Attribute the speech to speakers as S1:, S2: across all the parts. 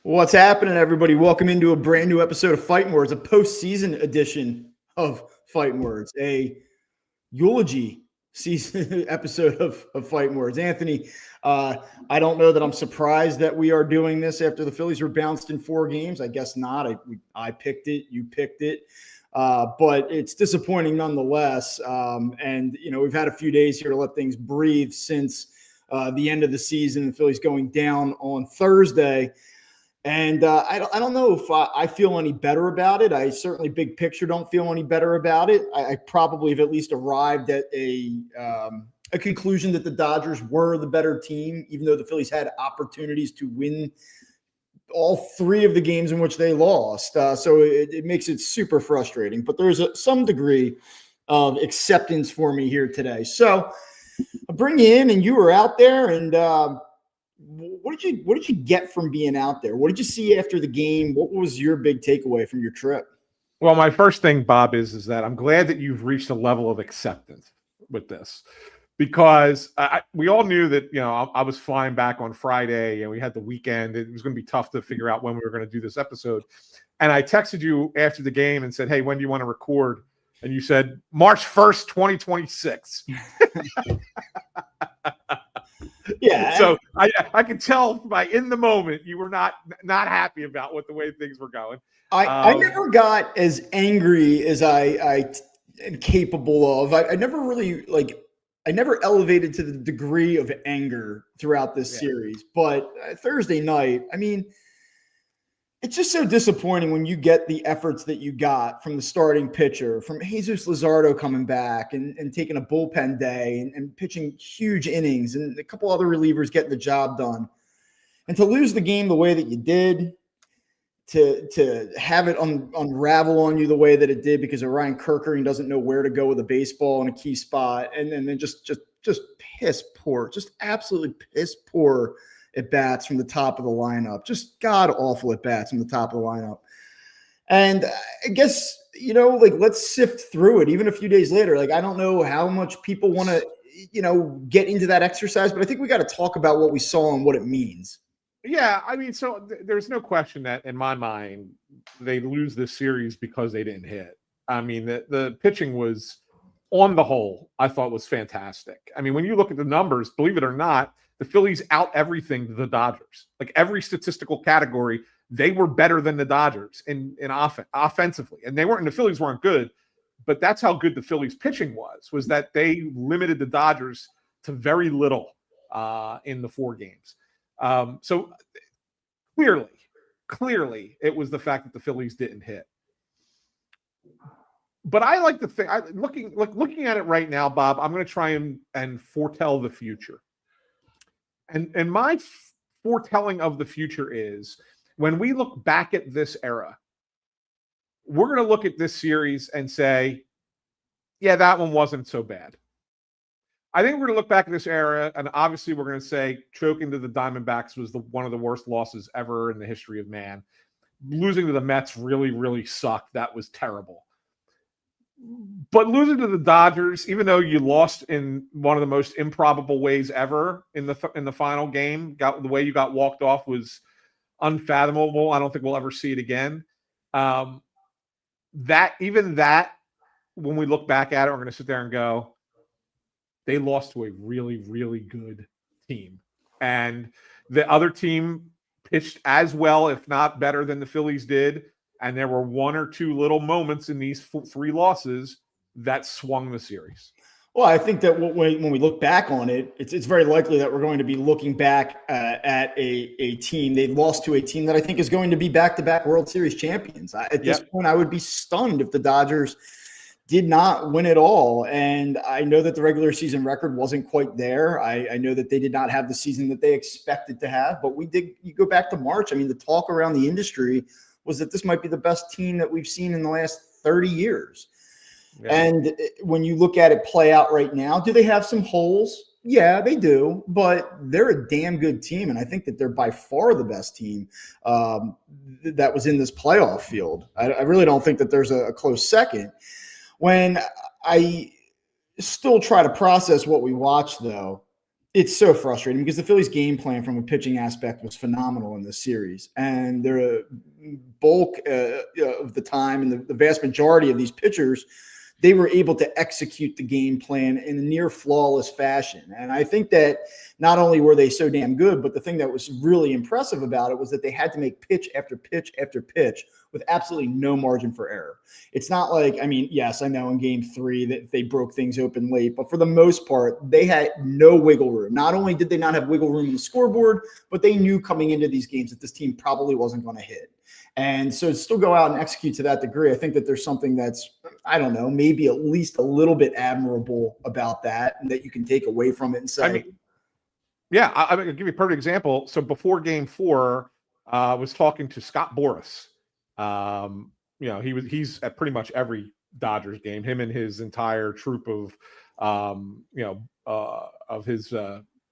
S1: What's happening, everybody? Welcome into a brand new episode of Fighting Words, a postseason edition of Fighting Words, a eulogy season episode of Fighting Words. Anthony, I don't know that I'm surprised that we are doing this after the Phillies were bounced in 4 games. I guess not. I picked it. You picked it. But it's disappointing nonetheless. And, we've had a few days here to let things breathe since the end of the season. The Phillies going down on Thursday. And I don't know if I feel any better about it. I certainly, big picture, don't feel any better about it. I probably have at least arrived at a conclusion that the Dodgers were the better team, even though the Phillies had opportunities to win all 3 of the games in which they lost. So it makes it super frustrating. But there's some degree of acceptance for me here today. So I'll bring you in, and you were out there, and what did you get from being out there? What did you see after the game? What was your big takeaway from your trip?
S2: Well, my first thing, Bob, is that I'm glad that you've reached a level of acceptance with this, because we all knew that, I was flying back on Friday and we had the weekend. It was going to be tough to figure out when we were going to do this episode. And I texted you after the game and said, hey, when do you want to record? And you said, March 1st, 2026.
S1: Yeah.
S2: So I could tell by in the moment you were not happy about the way things were going.
S1: I never got as angry as I am capable of. I never really I never elevated to the degree of anger throughout this series. But Thursday night, it's just so disappointing when you get the efforts that you got from the starting pitcher, from Jesus Luzardo coming back and taking a bullpen day and pitching huge innings, and a couple other relievers getting the job done. And to lose the game the way that you did, to have it unravel on you the way that it did because of Ryan Kirkering doesn't know where to go with a baseball in a key spot, and then just piss poor, just absolutely piss poor at bats from the top of the lineup, just god awful at bats from the top of the lineup. And I guess, let's sift through it even a few days later. I don't know how much people want to, get into that exercise, but I think we got to talk about what we saw and what it means.
S2: Yeah. So there's no question that in my mind, they lose this series because they didn't hit. The pitching was, on the whole, I thought was fantastic. When you look at the numbers, believe it or not, the Phillies out everything the Dodgers. Every statistical category, they were better than the Dodgers in offensively. And the Phillies weren't good, but that's how good the Phillies pitching was that they limited the Dodgers to very little in the 4 games. So clearly, it was the fact that the Phillies didn't hit. But I like to think, looking at it right now, Bob, I'm going to try and foretell the future. And my foretelling of the future is, when we look back at this era, we're going to look at this series and say, yeah, that one wasn't so bad. I think we're going to look back at this era, and obviously we're going to say choking to the Diamondbacks was one of the worst losses ever in the history of man. Losing to the Mets really, really sucked. That was terrible. But losing to the Dodgers, even though you lost in one of the most improbable ways ever in the final game, the way you got walked off was unfathomable. I don't think we'll ever see it again. When we look back at it, we're going to sit there and go, they lost to a really, really good team. And the other team pitched as well, if not better than the Phillies did. And there were 1 or 2 little moments in these 3 losses that swung the series.
S1: Well, I think that when we look back on it, it's very likely that we're going to be looking back at a team. They lost to a team that I think is going to be back-to-back World Series champions. At this point, I would be stunned if the Dodgers did not win it all. And I know that the regular season record wasn't quite there. I know that they did not have the season that they expected to have. But you go back to March. The talk around the industry was that this might be the best team that we've seen in the last 30 years. Yeah. And when you look at it play out right now, do they have some holes? Yeah, they do, but they're a damn good team. And I think that they're by far the best team that was in this playoff field. I really don't think that there's a close second. When I still try to process what we watched, though, It's so frustrating because the Phillies' game plan from a pitching aspect was phenomenal in this series, and their bulk of the time and the vast majority of these pitchers, they were able to execute the game plan in a near flawless fashion. And I think that not only were they so damn good, but the thing that was really impressive about it was that they had to make pitch after pitch after pitch with absolutely no margin for error. It's not like, I mean, yes, I know in game 3 that they broke things open late, but for the most part, they had no wiggle room. Not only did they not have wiggle room in the scoreboard, but they knew coming into these games that this team probably wasn't going to hit. And so to still go out and execute to that degree, I think that there's something that's, I don't know, maybe at least a little bit admirable about that and that you can take away from it and say,
S2: I mean, yeah, I'll give you a perfect example. So before game 4, I was talking to Scott Boras. He's at pretty much every Dodgers game, him and his entire troop of, of his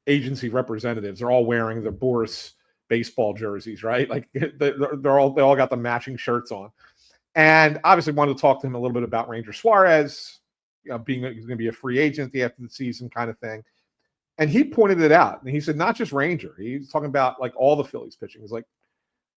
S2: agency representatives are all wearing the Boras baseball jerseys, right? Like they all got the matching shirts on. And obviously wanted to talk to him a little bit about Ranger Suarez, he's going to be a free agent at the end of the season kind of thing. And he pointed it out. And he said, not just Ranger. He's talking about like all the Phillies pitching. He's like,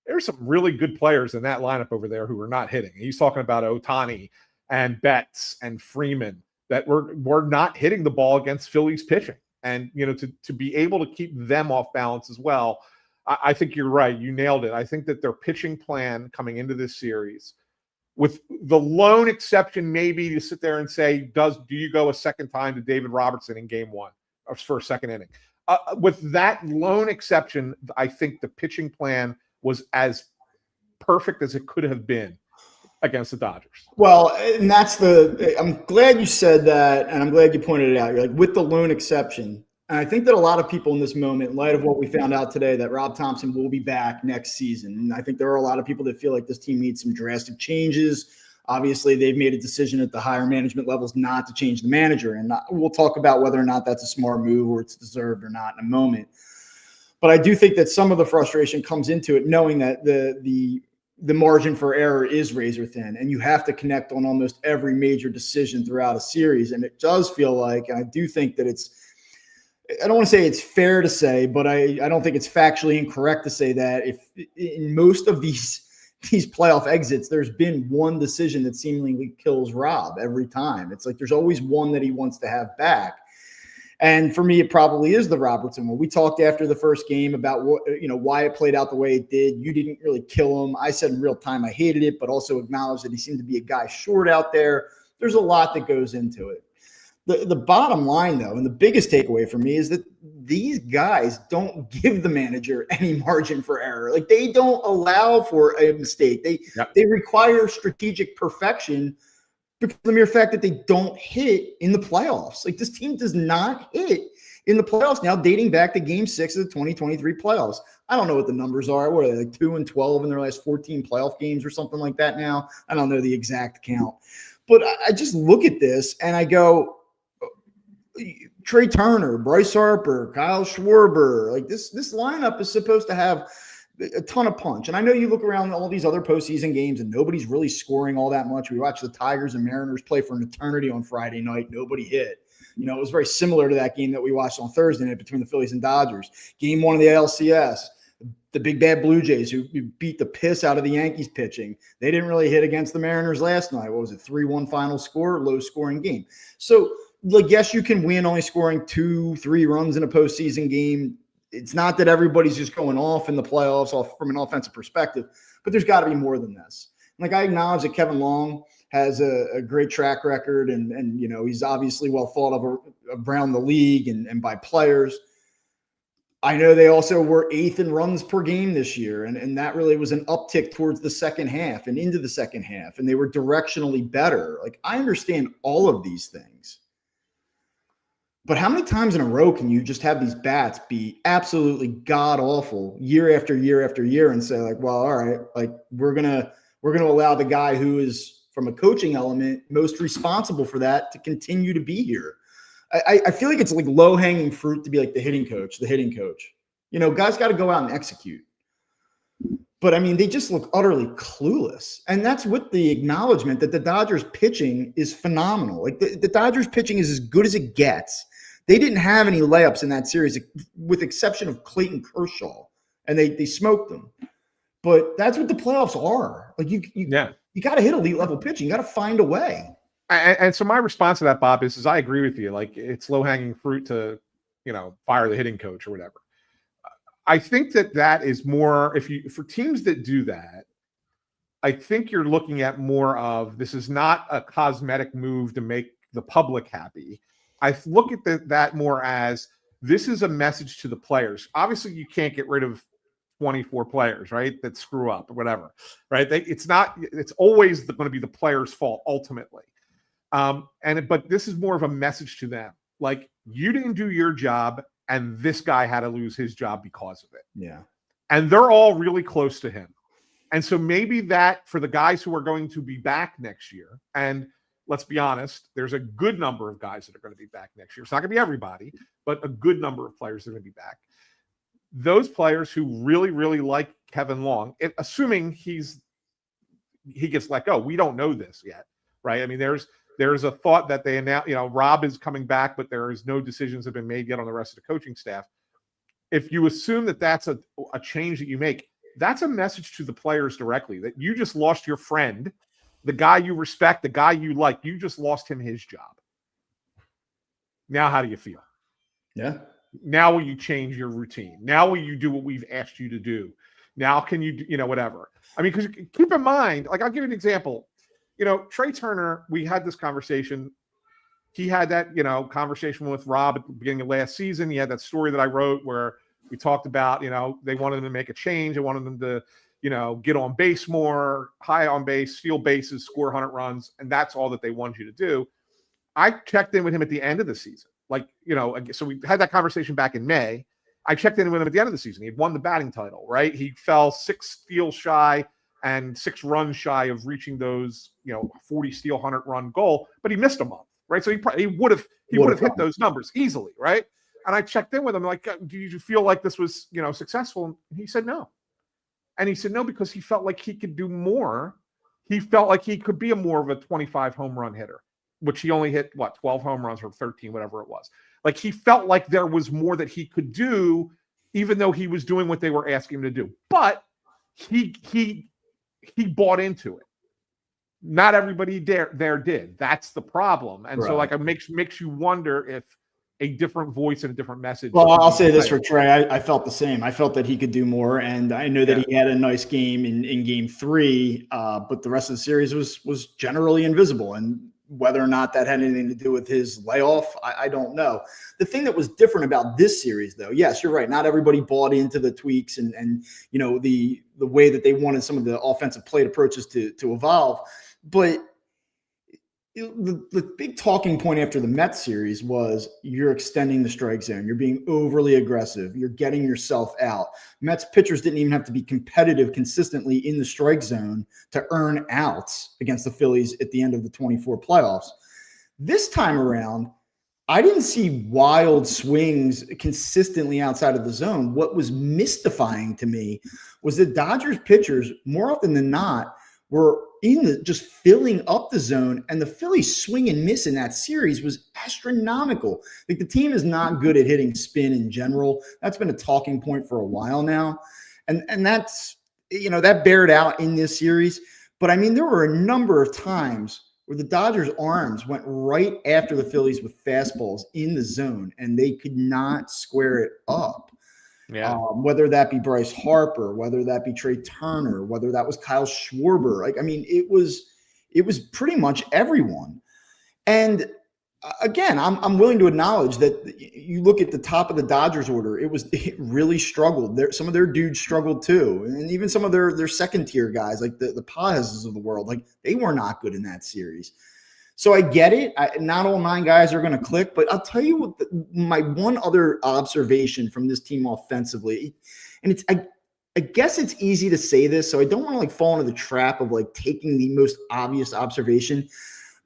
S2: there's some really good players in that lineup over there who are not hitting. He's talking about Ohtani and Betts and Freeman that were not hitting the ball against Phillies pitching. And, to be able to keep them off balance as well, I think you're right. You nailed it. I think that their pitching plan coming into this series, with the lone exception maybe to sit there and say, do you go a second time to David Robertson in game 1 or for a second inning? With that lone exception, I think the pitching plan was as perfect as it could have been against the Dodgers.
S1: Well, and I'm glad you said that, and I'm glad you pointed it out. You're like, with the lone exception. And I think that a lot of people in this moment, in light of what we found out today, that Rob Thomson will be back next season. And I think there are a lot of people that feel like this team needs some drastic changes. Obviously, they've made a decision at the higher management levels not to change the manager. And we'll talk about whether or not that's a smart move or it's deserved or not in a moment. But I do think that some of the frustration comes into it, knowing that the margin for error is razor thin, and you have to connect on almost every major decision throughout a series. And it does feel like, and I do think that I don't want to say it's fair to say, but I don't think it's factually incorrect to say that if in most of these playoff exits, there's been one decision that seemingly kills Rob every time. It's like there's always one that he wants to have back. And for me, it probably is the Robertson one. We talked after the first game about why it played out the way it did. You didn't really kill him. I said in real time I hated it, but also acknowledged that he seemed to be a guy short out there. There's a lot that goes into it. The bottom line, though, and the biggest takeaway for me is that these guys don't give the manager any margin for error. Like, they don't allow for a mistake. They require strategic perfection because of the mere fact that they don't hit in the playoffs. Like, this team does not hit in the playoffs now, dating back to Game 6 of the 2023 playoffs. I don't know what the numbers are. What are they, like 2-12 in their last 14 playoff games or something like that now? I don't know the exact count. But I just look at this and I go, Trey Turner, Bryce Harper, Kyle Schwarber, like this lineup is supposed to have a ton of punch. And I know you look around all these other postseason games and nobody's really scoring all that much. We watched the Tigers and Mariners play for an eternity on Friday night. Nobody hit. It was very similar to that game that we watched on Thursday night between the Phillies and Dodgers. Game 1 of the ALCS, the big bad Blue Jays who beat the piss out of the Yankees pitching. They didn't really hit against the Mariners last night. What was it? 3-1 final score, low scoring game. So, yes, you can win only scoring 2-3 runs in a postseason game. It's not that everybody's just going off in the playoffs from an offensive perspective, but there's got to be more than this. Like, I acknowledge that Kevin Long has a great track record and he's obviously well thought of around the league and by players. I know they also were 8th in runs per game this year, and that really was an uptick towards the second half and into the second half, and they were directionally better. Like, I understand all of these things. But how many times in a row can you just have these bats be absolutely god-awful year after year after year and say, like, well, all right, like we're gonna allow the guy who is, from a coaching element, most responsible for that to continue to be here? I feel like it's like low-hanging fruit to be like the hitting coach. Guys got to go out and execute. But, I mean, they just look utterly clueless. And that's with the acknowledgement that the Dodgers pitching is phenomenal. Like, the Dodgers pitching is as good as it gets. They didn't have any layups in that series, with exception of Clayton Kershaw, and they smoked them. But that's what the playoffs are. Like you got to hit elite level pitching. You got to find a way.
S2: And so my response to that, Bob, is I agree with you. Like, it's low hanging fruit to, fire the hitting coach or whatever. I think that is more, for teams that do that, I think you're looking at more of, this is not a cosmetic move to make the public happy. I look at that more as, this is a message to the players. Obviously, you can't get rid of 24 players, right, that screw up or whatever, right? It's always going to be the player's fault ultimately. But this is more of a message to them. Like, you didn't do your job, and this guy had to lose his job because of it.
S1: Yeah.
S2: And they're all really close to him. And so maybe that, for the guys who are going to be back next year, and let's be honest, there's a good number of guys that are going to be back next year. It's not going to be everybody, but a good number of players are going to be back. Those players who really, really like Kevin Long, assuming he gets let go, we don't know this yet, right? I mean, there's a thought that they announced, Rob is coming back, but there is no decisions have been made yet on the rest of the coaching staff. If you assume that that's a change that you make, that's a message to the players directly, that you just lost your friend, the guy you respect, the guy you like, you just lost him his job. Now, how do you feel?
S1: Yeah.
S2: Now will you change your routine? Now will you do what we've asked you to do? Now can you, whatever. I mean, because keep in mind, like, I'll give you an example. Trey Turner, we had this conversation. He had that, conversation with Rob at the beginning of last season. He had that story that I wrote where we talked about, they wanted him to make a change. They wanted him to, get on base more, high on base, steal bases, score 100 runs. And that's all that they wanted you to do. I checked in with him at the end of the season. Like, so we had that conversation back in May. I checked in with him at the end of the season. He had won the batting title, right? He fell 6 steals shy and 6 runs shy of reaching those, 40 steal 100 run goal, but he missed a month, right? So he would have hit those numbers easily, right? And I checked in with him, like, do you feel like this was, successful? And he said no. And he said no because he felt like he could do more. He felt like he could be more of a 25 home run hitter, which he only hit, 12 home runs or 13, whatever it was. Like, he felt like there was more that he could do, even though he was doing what they were asking him to do. But he bought into it. Not everybody there did. That's the problem. And so, like, it makes you wonder if a different voice and a different message.
S1: Well, I'll say this for Trey. I felt the same. I felt that he could do more, and I know that he had a nice game in game 3, but the rest of the series was generally invisible. And whether or not that had anything to do with his layoff, I don't know. The thing that was different about this series, though, yes, you're right. Not everybody bought into the tweaks and the way that they wanted some of the offensive plate approaches to evolve. But the big talking point after the Mets series was, you're extending the strike zone. You're being overly aggressive. You're getting yourself out. Mets pitchers didn't even have to be competitive consistently in the strike zone to earn outs against the Phillies at the end of the 24 playoffs. This time around, I didn't see wild swings consistently outside of the zone. What was mystifying to me was the Dodgers pitchers, more often than not, were just filling up the zone, and the Phillies swing and miss in that series was astronomical. Like, the team is not good at hitting spin in general. That's been a talking point for a while now. And that's, that bared out in this series. But I mean, there were a number of times where the Dodgers' arms went right after the Phillies with fastballs in the zone, and they could not square it up.
S2: Yeah.
S1: Whether that be Bryce Harper, whether that be Trey Turner, whether that was Kyle Schwarber. Like, I mean, it was pretty much everyone. And again, I'm willing to acknowledge that you look at the top of the Dodgers order, it really struggled. Some of their dudes struggled too. And even some of their second tier guys, like the Pazes of the world, like, they were not good in that series. So I get it. Not all 9 guys are going to click, but I'll tell you what my one other observation from this team offensively, and I guess it's easy to say this, so I don't want to fall into the trap of taking the most obvious observation.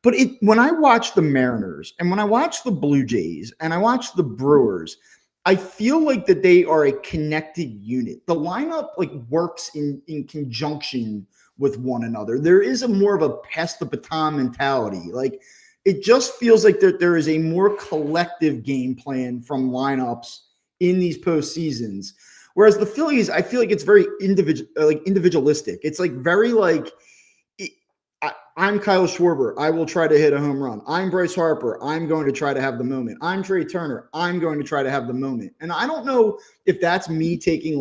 S1: But when I watch the Mariners and when I watch the Blue Jays and I watch the Brewers, I feel like that they are a connected unit. The lineup works in conjunction with one another. There is more of a pass the baton mentality. Like, it just feels like there is a more collective game plan from lineups in these postseasons. Whereas the Phillies, I feel like it's very individualistic. It's like very like, I'm Kyle Schwarber. I will try to hit a home run. I'm Bryce Harper. I'm going to try to have the moment. I'm Trey Turner. I'm going to try to have the moment. And I don't know if that's me taking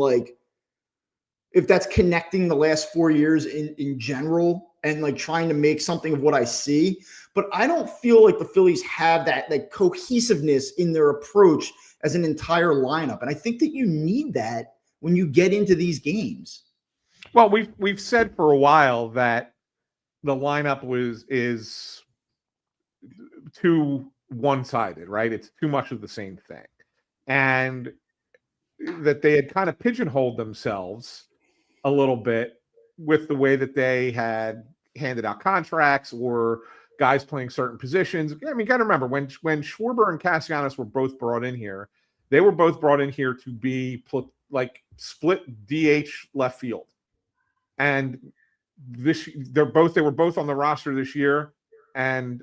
S1: if that's connecting the last 4 years in general and like trying to make something of what I see. But I don't feel like the Phillies have that like cohesiveness in their approach as an entire lineup. And I think that you need that when you get into these games.
S2: Well, we've said for a while that the lineup is too one-sided, right? It's too much of the same thing. And that they had kind of pigeonholed themselves a little bit with the way that they had handed out contracts or guys playing certain positions. I mean, you got to remember when Schwarber and Castellanos were both brought in here, they were both brought in here to be like split DH left field. And they were both on the roster this year, and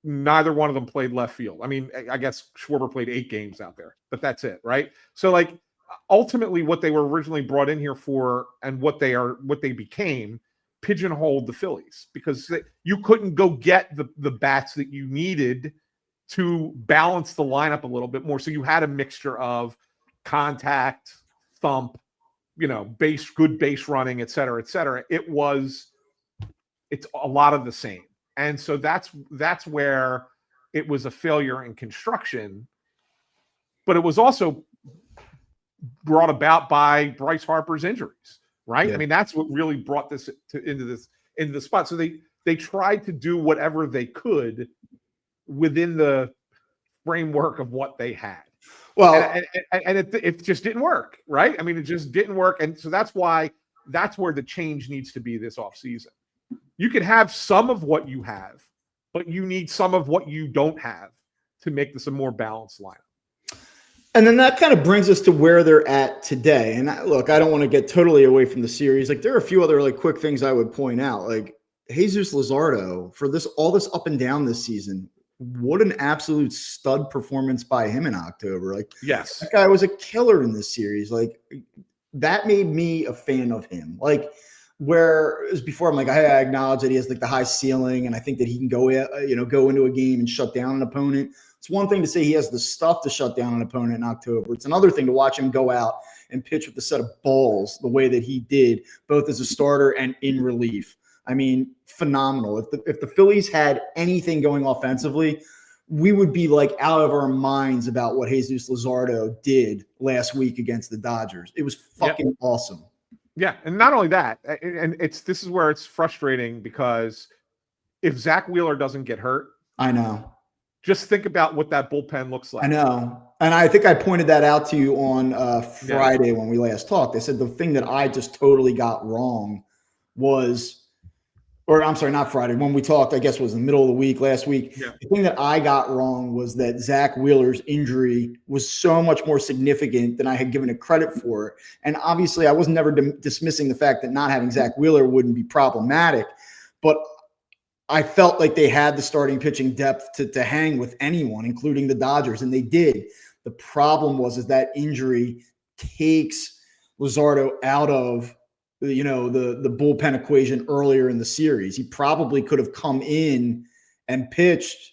S2: neither one of them played left field. I mean, I guess Schwarber played 8 games out there, but that's it, right? So like ultimately what they were originally brought in here for and what they became pigeonholed the Phillies because you couldn't go get the bats that you needed to balance the lineup a little bit more. So you had a mixture of contact, thump, good base running, et cetera, et cetera. It's a lot of the same. And so that's where it was a failure in construction, but it was also brought about by Bryce Harper's injuries, right? Yeah. I mean, that's what really brought this into the spot. So they tried to do whatever they could within the framework of what they had. Well, and it just didn't work, right? I mean, it just didn't work. And so that's where the change needs to be this offseason. You can have some of what you have, but you need some of what you don't have to make this a more balanced lineup.
S1: And then that kind of brings us to where they're at today. And look, I don't want to get totally away from the series. Like there are a few other like quick things I would point out. Like Jesus Luzardo for all this up and down this season. What an absolute stud performance by him in October. Like,
S2: yes,
S1: that guy was a killer in this series. Like that made me a fan of him. Like whereas before I'm like, I acknowledge that he has like the high ceiling and I think that he can go into a game and shut down an opponent. It's one thing to say he has the stuff to shut down an opponent in October. It's another thing to watch him go out and pitch with a set of balls the way that he did, both as a starter and in relief. I mean, phenomenal. If the Phillies had anything going offensively, we would be like out of our minds about what Jesus Luzardo did last week against the Dodgers. It was fucking awesome.
S2: Yeah, and not only that, and this is where it's frustrating because if Zach Wheeler doesn't get hurt,
S1: I know.
S2: Just think about what that bullpen looks like.
S1: I know. And I think I pointed that out to you on Friday when we last talked. I said the thing that I just totally got wrong was – or I'm sorry, not Friday. When we talked, I guess it was in the middle of the week last week. Yeah. The thing that I got wrong was that Zach Wheeler's injury was so much more significant than I had given it credit for. And obviously I was never dismissing the fact that not having Zach Wheeler wouldn't be problematic. But I felt like they had the starting pitching depth to hang with anyone, including the Dodgers, and they did. The problem was that injury takes Luzardo out of the bullpen equation earlier in the series. He probably could have come in and pitched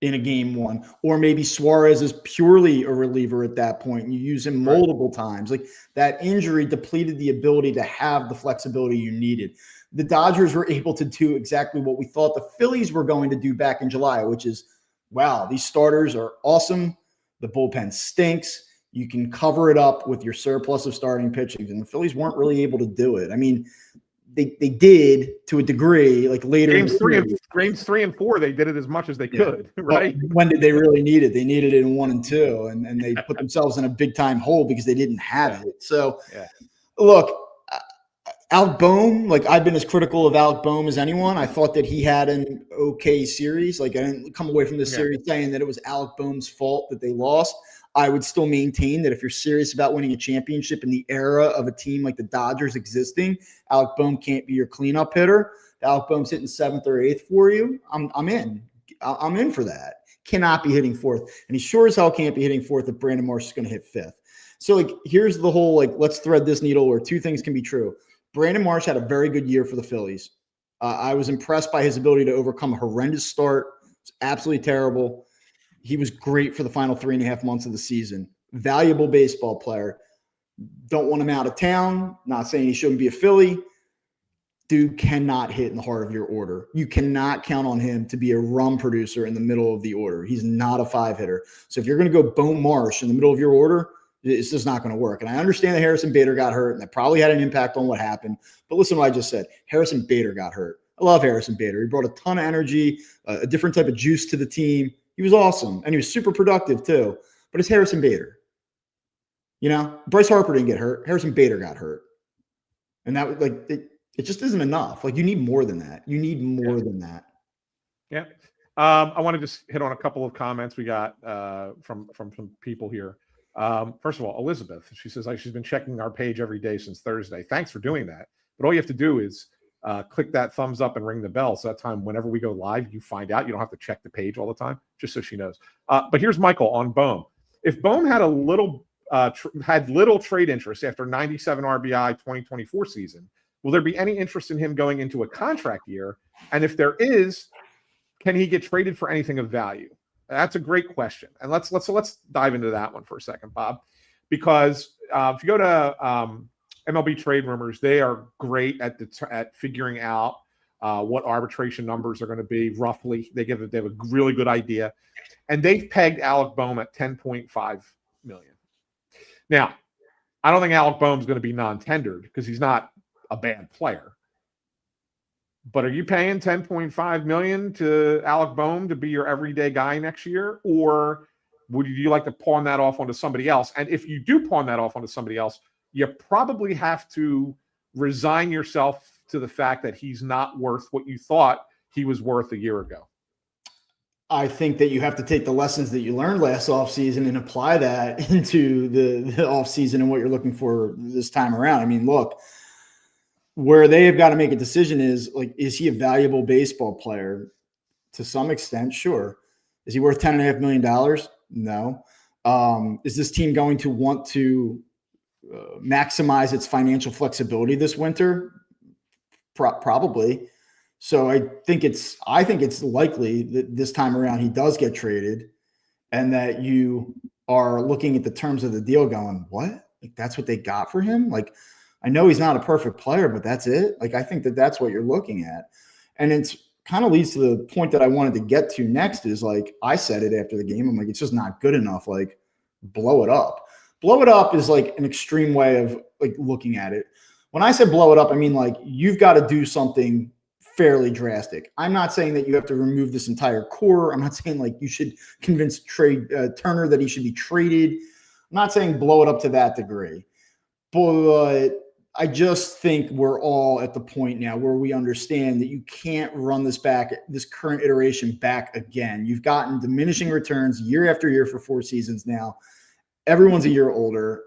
S1: in a game one, or maybe Suarez is purely a reliever at that point and you use him multiple times. Like that injury depleted the ability to have the flexibility you needed. The Dodgers were able to do exactly what we thought the Phillies were going to do back in July, which is, wow, these starters are awesome. The bullpen stinks. You can cover it up with your surplus of starting pitching. And the Phillies weren't really able to do it. I mean, they did to a degree, like later.
S2: Games 3 and 4, they did it as much as they could, right?
S1: But when did they really need it? They needed it in 1 and 2, and they put themselves in a big time hole because they didn't have it. So, look, Alec Boehm, like I've been as critical of Alec Boehm as anyone. I thought that he had an okay series. Like I didn't come away from this series saying that it was Alec Boehm's fault that they lost. I would still maintain that if you're serious about winning a championship in the era of a team like the Dodgers existing, Alec Boehm can't be your cleanup hitter. Alec Boehm's hitting 7th or 8th for you. I'm in. I'm in for that. Cannot be hitting fourth. And he sure as hell can't be hitting fourth if Brandon Marsh is going to hit fifth. So, like, here's the whole, like, let's thread this needle where two things can be true. Brandon Marsh had a very good year for the Phillies. I was impressed by his ability to overcome a horrendous start. It's absolutely terrible. He was great for the final 3.5 months of the season. Valuable baseball player. Don't want him out of town. Not saying he shouldn't be a Philly. Dude cannot hit in the heart of your order. You cannot count on him to be a run producer in the middle of the order. He's not a 5-hitter. So if you're going to go Bone Marsh in the middle of your order, it's just not going to work. And I understand that Harrison Bader got hurt, and that probably had an impact on what happened. But listen to what I just said. Harrison Bader got hurt. I love Harrison Bader. He brought a ton of energy, a different type of juice to the team. He was awesome, and he was super productive too. But it's Harrison Bader. You know, Bryce Harper didn't get hurt. Harrison Bader got hurt. And that was like it just isn't enough. Like, you need more than that. You need more than that.
S2: Yeah. I want to just hit on a couple of comments we got from some people here. First of all, Elizabeth, she says she's been checking our page every day since Thursday. Thanks for doing that. But all you have to do is click that thumbs up and ring the bell. So that time, whenever we go live, you find out. You don't have to check the page all the time, just so she knows. But here's Michael on Bohm. If Bohm had had little trade interest after 97 RBI 2024 season, will there be any interest in him going into a contract year? And if there is, can he get traded for anything of value? That's a great question. And let's dive into that one for a second, Bob, because if you go to MLB Trade Rumors, they are great at figuring out what arbitration numbers are going to be roughly. They have a really good idea, and they've pegged Alec Bohm at $10.5 million. Now, I don't think Alec Bohm's going to be non-tendered because he's not a bad player. But are you paying $10.5 million to Alec Bohm to be your everyday guy next year? Or would you like to pawn that off onto somebody else? And if you do pawn that off onto somebody else, you probably have to resign yourself to the fact that he's not worth what you thought he was worth a year ago.
S1: I think that you have to take the lessons that you learned last offseason and apply that into the offseason and what you're looking for this time around. I mean, look, where they have got to make a decision is, like, is he a valuable baseball player? To some extent, sure. Is he worth $10.5 million? No. Is this team going to want to maximize its financial flexibility this winter? Probably. So I think it's likely that this time around he does get traded, and that you are looking at the terms of the deal going, what? Like, that's what they got for him? Like, I know he's not a perfect player, but that's it. Like, I think that that's what you're looking at. And it's kind of leads to the point that I wanted to get to next is, like, I said it after the game. I'm like, it's just not good enough. Like, blow it up. Blow it up is like an extreme way of, like, looking at it. When I said blow it up, I mean, like, you've got to do something fairly drastic. I'm not saying that you have to remove this entire core. I'm not saying, like, you should convince Turner that he should be traded. I'm not saying blow it up to that degree. But I just think we're all at the point now where we understand that you can't run this current iteration back again. You've gotten diminishing returns year after year for 4 seasons now. Everyone's a year older.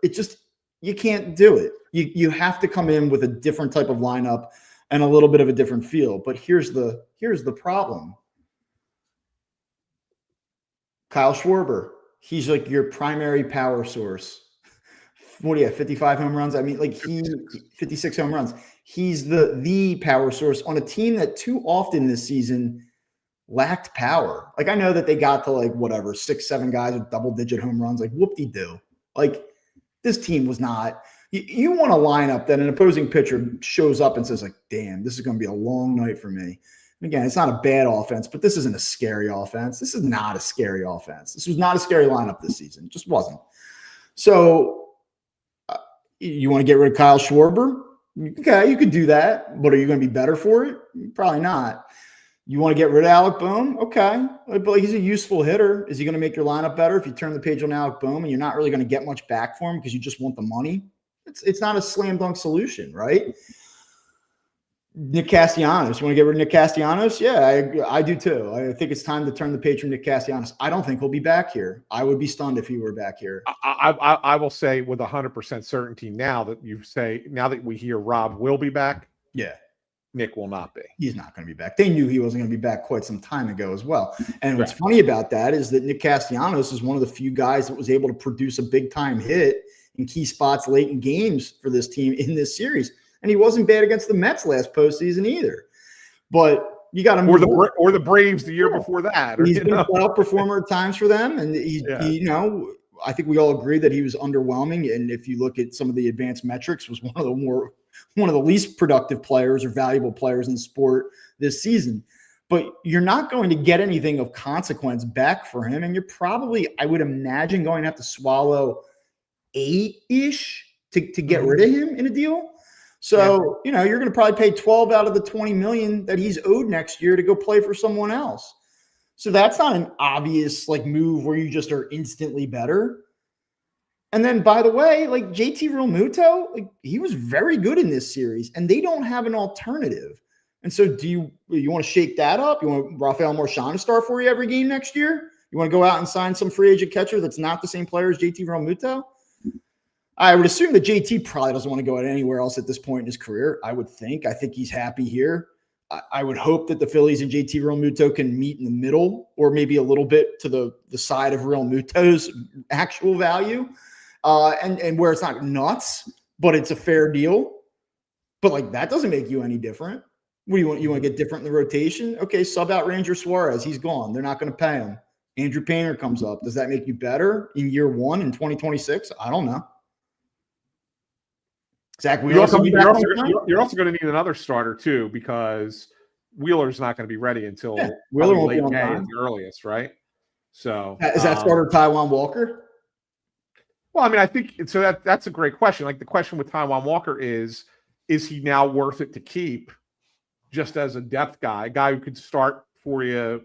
S1: You can't do it. You have to come in with a different type of lineup and a little bit of a different feel. But here's the problem. Kyle Schwarber, he's like your primary power source. What do you have, 55 home runs? I mean, like, 56 home runs. He's the power source on a team that too often this season lacked power. Like, I know that they got to, like, whatever, 6, 7 guys with double-digit home runs. Like, whoop-de-doo. Like, this team was not – you want a lineup that an opposing pitcher shows up and says, like, damn, this is going to be a long night for me. And again, it's not a bad offense, but this isn't a scary offense. This is not a scary offense. This was not a scary lineup this season. It just wasn't. So you want to get rid of Kyle Schwarber? Okay, you could do that, but are you going to be better for it? Probably not. You want to get rid of Alec Bohm? Okay, but he's a useful hitter. Is he going to make your lineup better if you turn the page on Alec Bohm and you're not really going to get much back for him because you just want the money? It's not a slam dunk solution, right? Nick Castellanos. You want to get rid of Nick Castellanos? Yeah, I do too. I think it's time to turn the page from Nick Castellanos. I don't think he'll be back here. I would be stunned if he were back here.
S2: I will say with 100% certainty now that we hear Rob will be back.
S1: Yeah.
S2: Nick will not be.
S1: He's not going to be back. They knew he wasn't going to be back quite some time ago as well. And what's
S2: Right.
S1: funny about that is that Nick Castellanos is one of the few guys that was able to produce a big-time hit in key spots late in games for this team in this series. And he wasn't bad against the Mets last postseason either. But you got to move
S2: or the Braves the year before that.
S1: He's been a playoff performer at times for them, and he, you know, I think we all agree that he was underwhelming. And if you look at some of the advanced metrics, was one of the least productive players or valuable players in the sport this season. But you're not going to get anything of consequence back for him, and you're probably, I would imagine, going to have to swallow 8-ish to get rid of him in a deal. So, you know, you're going to probably pay 12 out of the 20 million that he's owed next year to go play for someone else. So that's not an obvious like move where you just are instantly better. And then, by the way, like JT Realmuto, like he was very good in this series, and they don't have an alternative. And so, do you want to shake that up? You want Rafael Marchand to start for you every game next year? You want to go out and sign some free agent catcher that's not the same player as JT Realmuto? I would assume that JT probably doesn't want to go out anywhere else at this point in his career. I would think. I think he's happy here. I would hope that the Phillies and JT Realmuto can meet in the middle, or maybe a little bit to the side of Realmuto's actual value, and where it's not nuts, but it's a fair deal. But like that doesn't make you any different. What do you want? You want to get different in the rotation? Okay, sub out Ranger Suarez. He's gone. They're not going to pay him. Andrew Painter comes up. Does that make you better in year one in 2026? I don't know. Zach
S2: You're also going to need another starter too, because Wheeler's not going to be ready until
S1: Wheeler won't be
S2: late
S1: on
S2: May
S1: time.
S2: at the earliest, right? So
S1: is that starter Taijuan Walker?
S2: Well, I mean, I think so. That's a great question. Like the question with Taijuan Walker is he now worth it to keep just as a depth guy, a guy who could start for you at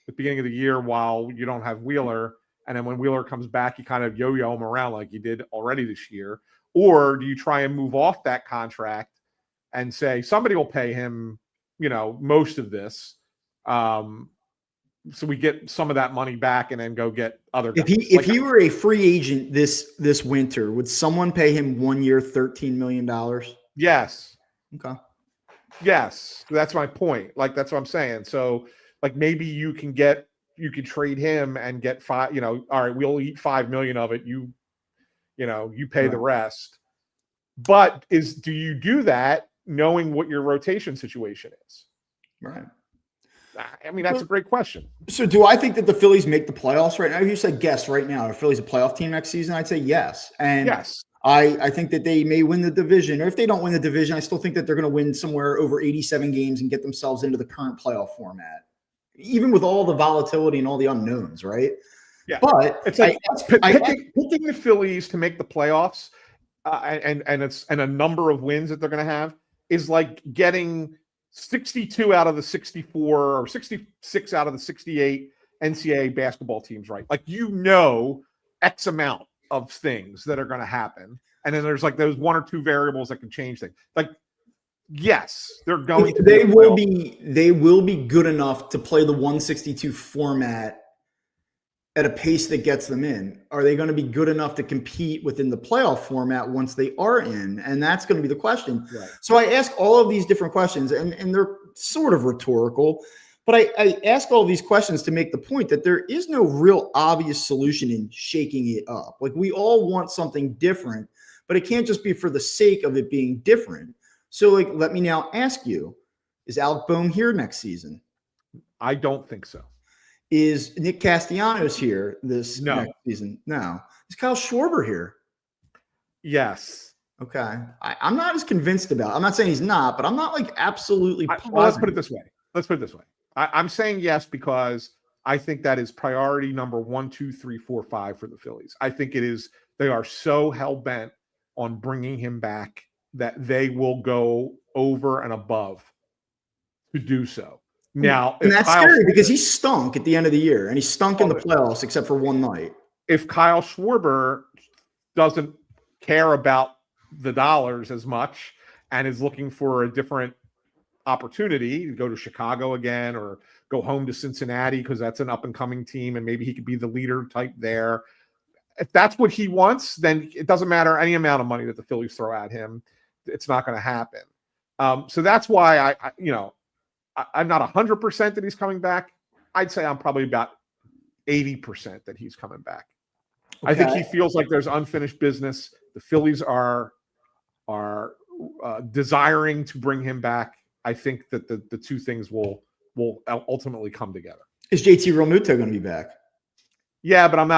S2: the beginning of the year while you don't have Wheeler, and then when Wheeler comes back, you kind of yo-yo him around like you did already this year. Or do you try and move off that contract and say somebody will pay him, you know, most of this, so we get some of that money back and then go get other guys?
S1: If he were a free agent this winter, would someone pay him 1 year, $13 million?
S2: Yes.
S1: Okay.
S2: Yes, that's my point. Like that's what I'm saying. So like maybe you can trade him and get five. You know, all right, we'll eat 5 million of it. You pay the rest. But do you do that knowing what your rotation situation is?
S1: Right.
S2: I mean, that's a great question.
S1: So do I think that the Phillies make the playoffs right now? If you said guess right now, are the Phillies a playoff team next season? I'd say yes. And
S2: yes.
S1: I think that they may win the division. Or if they don't win the division, I still think that they're going to win somewhere over 87 games and get themselves into the current playoff format, even with all the volatility and all the unknowns, right?
S2: Yeah.
S1: But
S2: it's like picking the Phillies to make the playoffs and a number of wins that they're going to have is like getting 62 out of the 64 or 66 out of the 68 NCAA basketball teams right. Like, X amount of things that are going to happen. And then there's like those one or two variables that can change things. Like, yes, they're going to.
S1: They will be good enough to play the 162 format at a pace that gets them in. Are they going to be good enough to compete within the playoff format once they are in? And that's going to be the question. Right. So I ask all of these different questions, and they're sort of rhetorical, but I ask all of these questions to make the point that there is no real obvious solution in shaking it up. Like, we all want something different, but it can't just be for the sake of it being different. So, like, let me now ask you, is Alec Boehm here next season?
S2: I don't think so.
S1: Is Nick Castellanos here next season? No. Is Kyle Schwarber here?
S2: Yes.
S1: Okay. I'm not as convinced about it. I'm not saying he's not, but I'm not like absolutely positive.
S2: Well, let's put it this way. I'm saying yes because I think that is priority number 1, 2, 3, 4, 5 for the Phillies. I think it is. They are so hell-bent on bringing him back that they will go over and above to do so. Now,
S1: and that's scary because he stunk at the end of the year, and he stunk in the playoffs except for one night.
S2: If Kyle Schwarber doesn't care about the dollars as much and is looking for a different opportunity to go to Chicago again or go home to Cincinnati because that's an up-and-coming team and maybe he could be the leader type there. If that's what he wants, then it doesn't matter any amount of money that the Phillies throw at him. It's not going to happen. So that's why I'm not 100% that he's coming back. I'd say I'm probably about 80% that he's coming back. Okay. I think he feels like there's unfinished business. The Phillies are desiring to bring him back. I think that the two things will ultimately come together.
S1: Is JT Realmuto going to be back?
S2: Yeah, but I'm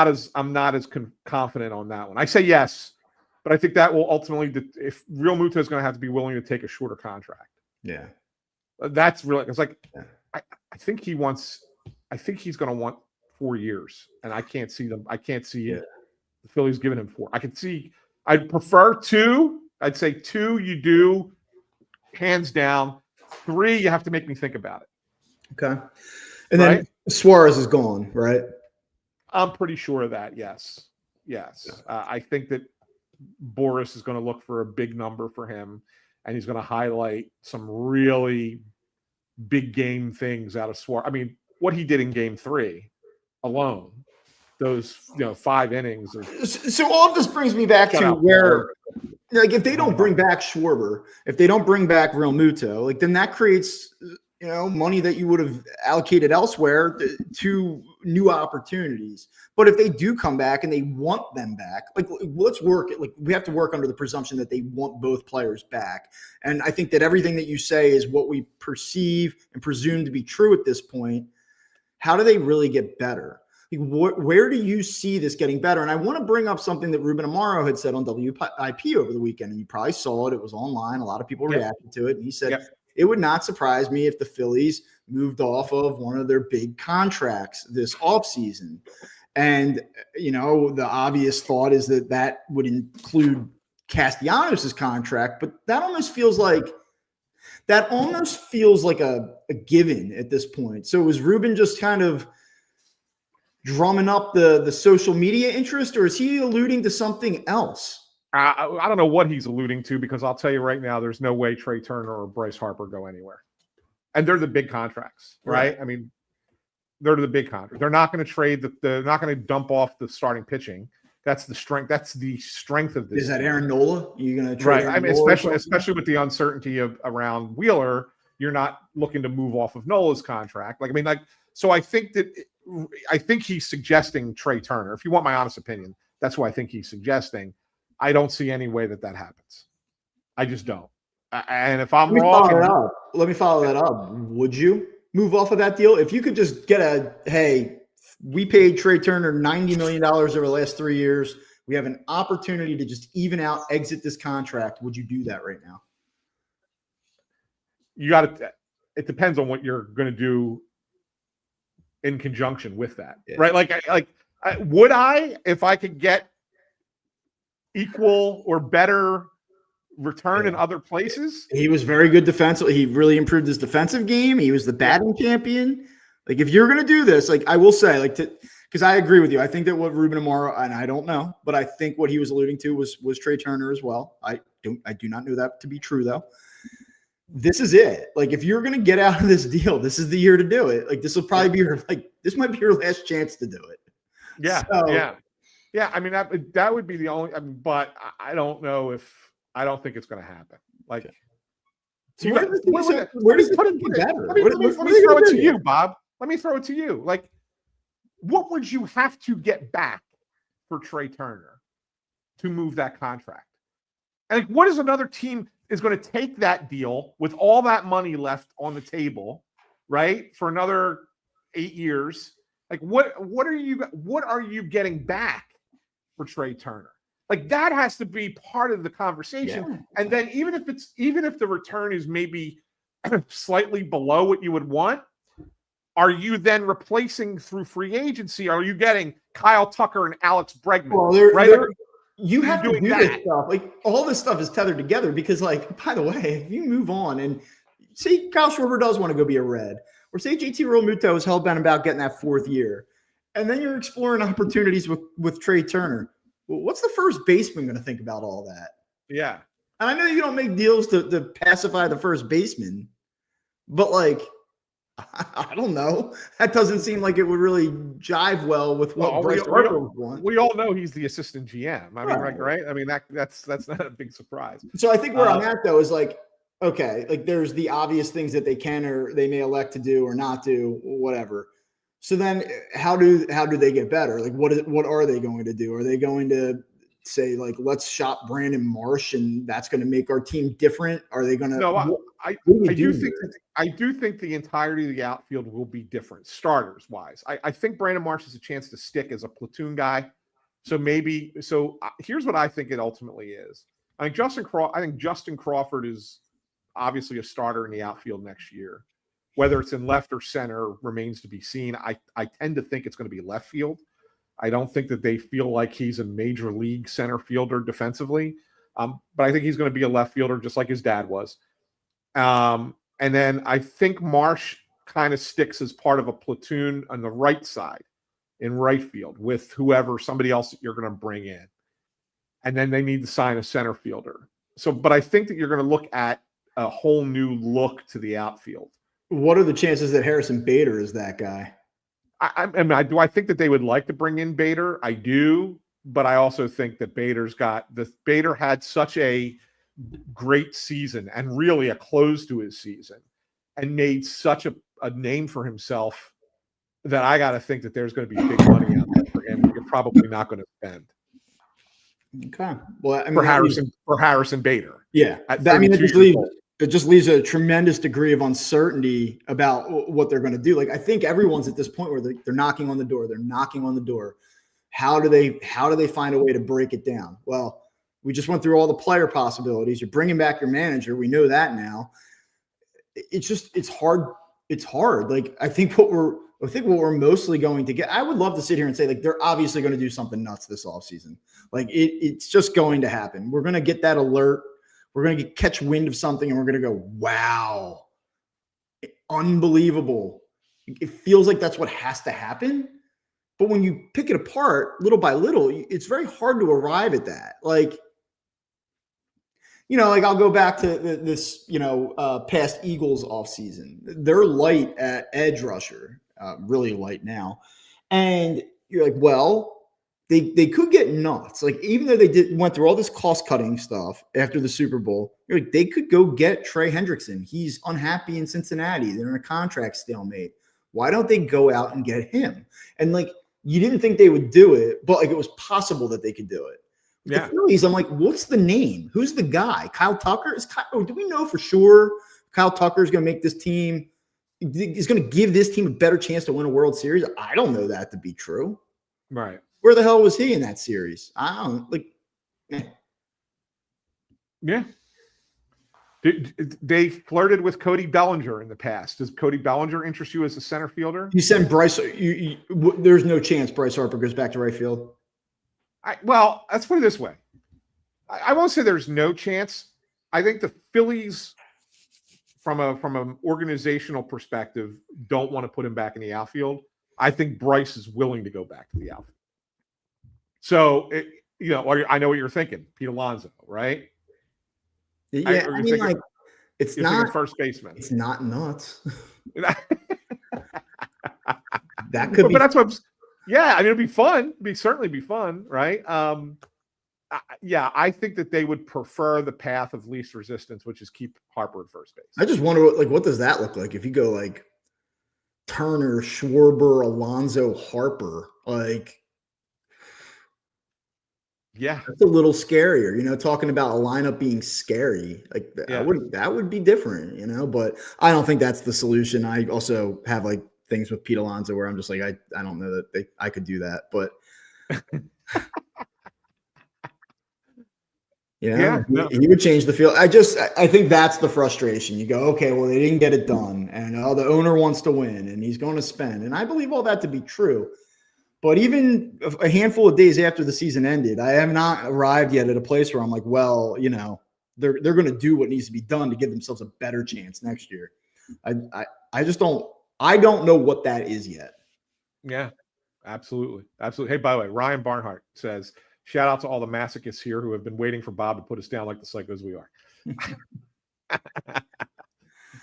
S2: not as confident on that one. I say yes, but I think that will ultimately, if Realmuto is going to have to be willing to take a shorter contract.
S1: Yeah,
S2: that's really. It's like I think he's going to want 4 years, and I can't see them. I can't see the Phillies giving him 4. I can see. I'd prefer 2. I'd say 2. You do, hands down. 3, you have to make me think about it.
S1: Okay, and then Suarez is gone, right?
S2: I'm pretty sure of that. Yes. I think that Boris is going to look for a big number for him, and he's going to highlight some really big game things out of Suarez. I mean, what he did in Game 3 alone, those 5 innings.
S1: So all of this brings me back to where, like, if they don't bring back Schwarber, if they don't bring back Realmuto, like, then that creates money that you would have allocated elsewhere to new opportunities. But if they do come back and they want them back, like, let's work it. Like, we have to work under the presumption that they want both players back. And I think that everything that you say is what we perceive and presume to be true at this point. How do they really get better? Like, where do you see this getting better? And I want to bring up something that Ruben Amaro had said on WIP over the weekend, and you probably saw it. It was online. A lot of people reacted to it. And he said, it would not surprise me if the Phillies moved off of one of their big contracts this offseason. And, the obvious thought is that would include Castellanos' contract, but that almost feels like a given at this point. So was Ruben just kind of drumming up the social media interest, or is he alluding to something else?
S2: I don't know what he's alluding to, because I'll tell you right now, there's no way Trey Turner or Bryce Harper go anywhere. And they're the big contracts, right? I mean, they're the big contract. They're not going to trade. They're not going to dump off the starting pitching. That's the strength. That's the strength of this.
S1: Is that Aaron Nola? You're going to trade?
S2: Right. I mean, especially with the uncertainty around Wheeler, you're not looking to move off of Nola's contract. So I think he's suggesting Trey Turner. If you want my honest opinion, that's what I think he's suggesting. I don't see any way that happens. I just don't. And if I'm wrong,
S1: let me follow that up. Would you move off of that deal if you could just get hey, we paid Trey Turner $90 million over the last 3 years. We have an opportunity to just even out, exit this contract. Would you do that right now?
S2: It depends on what you're going to do in conjunction with that, right? Would I, if I could get equal or better return in other places?
S1: He was very good defensively. He really improved his defensive game. He was the batting champion. Like, if you're going to do this, like, I will say, because I agree with you. I think that what Ruben Amaro, and I don't know, but I think what he was alluding to was Trey Turner as well. I do not know that to be true, though. This is it. Like, if you're going to get out of this deal, this is the year to do it. Like, this will probably be this might be your last chance to do it.
S2: Yeah. I mean, that would be the only. But I don't know I don't think it's going to happen. Like,
S1: where does it put it better?
S2: Let me throw it to you, Bob. Let me throw it to you. Like, what would you have to get back for Trey Turner to move that contract? And like, what is another team is going to take that deal with all that money left on the table, right, for another 8 years? Like, what are you getting back for Trey Turner? Like, that has to be part of the conversation. Yeah. And then even if the return is maybe slightly below what you would want, are you then replacing through free agency? Are you getting Kyle Tucker and Alex Bregman?
S1: Well, right? You have to do this stuff. Like, all this stuff is tethered together because, like, by the way, if you move on and say Kyle Schwarber does want to go be a Red, or say JT Realmuto is hell-bent about getting that 4th year, and then you're exploring opportunities with Trey Turner. Well, what's the first baseman going to think about all that?
S2: Yeah.
S1: And I know you don't make deals to pacify the first baseman, but, like, I don't know. That doesn't seem like it would really jive well with what Bryce Harper would want.
S2: We all know he's the assistant GM. I mean, right? I mean, that's not a big surprise.
S1: So I think where I'm at, though, is like, okay, like there's the obvious things that they can or they may elect to do or not do, whatever. So then how do they get better? Like what are they going to do? Are they going to say like let's shop Brandon Marsh and that's going to make our team different? Are they going to
S2: No,
S1: what do we
S2: I do
S1: do
S2: think
S1: here?
S2: I do think the entirety of the outfield will be different, starters wise. I think Brandon Marsh has a chance to stick as a platoon guy. So here's what I think it ultimately is. I think Justin Crawford is obviously a starter in the outfield next year. Whether it's in left or center remains to be seen. I tend to think it's going to be left field. I don't think that they feel like he's a major league center fielder defensively, but I think he's going to be a left fielder just like his dad was. And then I think Marsh kind of sticks as part of a platoon on the right side in right field with somebody else that you're going to bring in. And then they need to sign a center fielder. But I think that you're going to look at a whole new look to the outfield.
S1: What are the chances that Harrison Bader is that guy?
S2: Do I think that they would like to bring in Bader? I do, but I also think that Bader had such a great season and really a close to his season and made such a name for himself that I got to think that there's going to be big money out there for him. You're probably not going to spend.
S1: Okay. Well, I mean,
S2: for Harrison Bader.
S1: Yeah. It just leaves a tremendous degree of uncertainty about what they're going to do. Like, I think everyone's at this point where they're knocking on the door. They're knocking on the door. How do they find a way to break it down? Well, we just went through all the player possibilities. You're bringing back your manager. We know that now. It's hard. It's hard. Like, I think what we're mostly going to get, I would love to sit here and say, like, they're obviously going to do something nuts this offseason. Like, it's just going to happen. We're going to get that alert. We're going to catch wind of something and we're going to go, wow, unbelievable. It feels like that's what has to happen. But when you pick it apart little by little, it's very hard to arrive at that. Like, like I'll go back to this, past Eagles offseason. They're light at edge rusher, really light now. And you're like, well, they could get nuts. Like, even though they went through all this cost-cutting stuff after the Super Bowl, you're like, they could go get Trey Hendrickson. He's unhappy in Cincinnati. They're in a contract stalemate. Why don't they go out and get him? And, like, you didn't think they would do it, but, like, it was possible that they could do it.
S2: Yeah.
S1: The Phillies, I'm like, what's the name? Who's the guy? Kyle Tucker? Do we know for sure Kyle Tucker is going to make this team – is going to give this team a better chance to win a World Series? I don't know that to be true.
S2: Right.
S1: Where the hell was he in that series? I don't like.
S2: Yeah. They flirted with Cody Bellinger in the past. Does Cody Bellinger interest you as a center fielder?
S1: You send Bryce. There's no chance Bryce Harper goes back to right field.
S2: Well, let's put it this way. I won't say there's no chance. I think the Phillies, from an organizational perspective, don't want to put him back in the outfield. I think Bryce is willing to go back to the outfield. So, I know what you're thinking. Pete Alonso, right?
S1: Yeah, it's not
S2: first baseman.
S1: It's not nuts. That could be.
S2: But that's what. Yeah, I mean, it'd be fun. It'd certainly be fun, right? I think that they would prefer the path of least resistance, which is keep Harper at first base.
S1: I just wonder, what does that look like if you go like Turner, Schwarber, Alonso, Harper, like.
S2: Yeah,
S1: that's a little scarier, talking about a lineup being scary. Like that would be different, but I don't think that's the solution. I also have like things with Pete Alonso where I'm just like, I don't know that I could do that, but he would change the field. I think that's the frustration. You go, okay, well, they didn't get it done and the owner wants to win and he's going to spend. And I believe all that to be true. But even a handful of days after the season ended, I have not arrived yet at a place where I'm like, well, they're going to do what needs to be done to give themselves a better chance next year. I just don't. I don't know what that is yet.
S2: Yeah, absolutely. Hey, by the way, Ryan Barnhart says, shout out to all the masochists here who have been waiting for Bob to put us down like the psychos we are.